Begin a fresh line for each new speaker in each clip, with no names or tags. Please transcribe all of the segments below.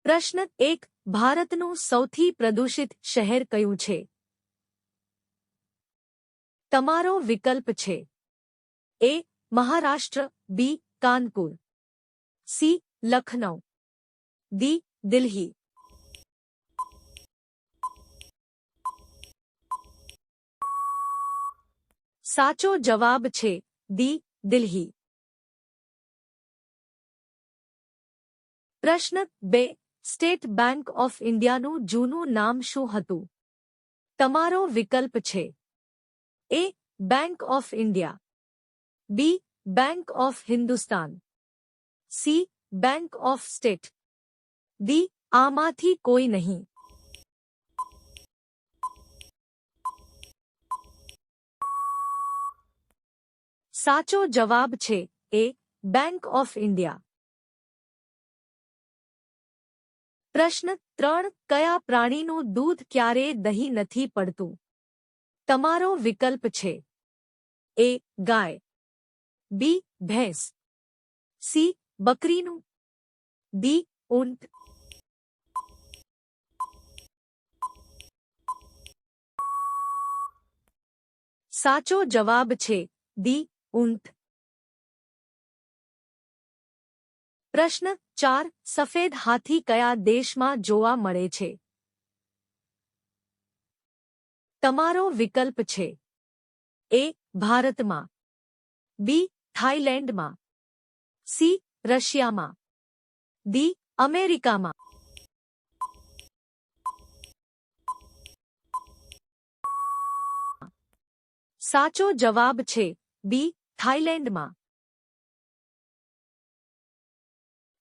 પ્રશ્ન 1. ભારતનું સૌથી પ્રદૂષિત શહેર કયું છે? તમારો વિકલ્પ છે એ. મહારાષ્ટ્ર, બી. કાનપુર, સી. લખનઉ, ડી. દિલ્હી. સાચો જવાબ છે ડી. દિલ્હી. પ્રશ્ન 2. સ્ટેટ બેંક ઓફ ઇન્ડિયાનું જૂનું નામ શું હતું? તમારો વિકલ્પ છે A. Bank of India, B. Bank of Hindustan, C. Bank of state, D. આમાંથી કોઈ નહીં. સાચો જવાબ છે એ. Bank of India. પ્રશ્ન 3. કયા પ્રાણીનું દૂધ ક્યારેય દહીં નથી પડતું? તમારો વિકલ્પ છે એ. ગાય, બી. ભેંસ, સી. બકરીનું, ડી. ઊંટ. સાચો જવાબ છે ડી. ઊંટ. પ્રશ્ન 4. સફેદ હાથી કયા દેશમાં જોવા મળે છે? તમારો વિકલ્પ છે એ. ભારતમાં, બી. થાઇલેન્ડમાં, સી. રશિયામાં, ડી. અમેરિકામાં. સાચો જવાબ છે બી. થાઇલેન્ડમાં.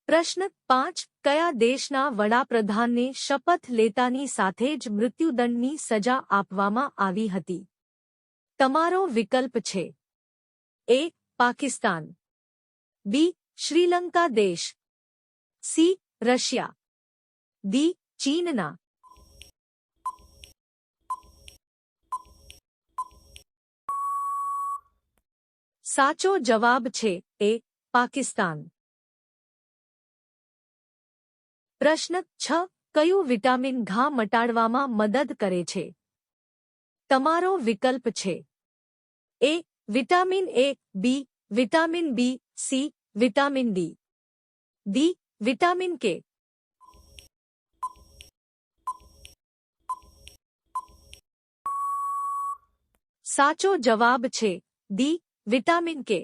પ્રશ્ન 5. કયા દેશના વડાપ્રધાનને શપથ લેતાની સાથે જ મૃત્યુદંડની સજા આપવામાં આવી હતી? તમારો વિકલ્પ છે એ. પાકિસ્તાન, બી. શ્રીલંકા દેશ, સી. Russia, D. ચીનના. સાચો જવાબ છે એ. પાકિસ્તાન. પ્રશ્ન 6. કયું વિટામિન ઘા મટાડવામાં મદદ કરે છે? તમારો વિકલ્પ છે A. Vitamin A, B. Vitamin B, C. Vitamin D, D. Vitamin K. સાચો જવાબ છે ડી. વિટામિન કે.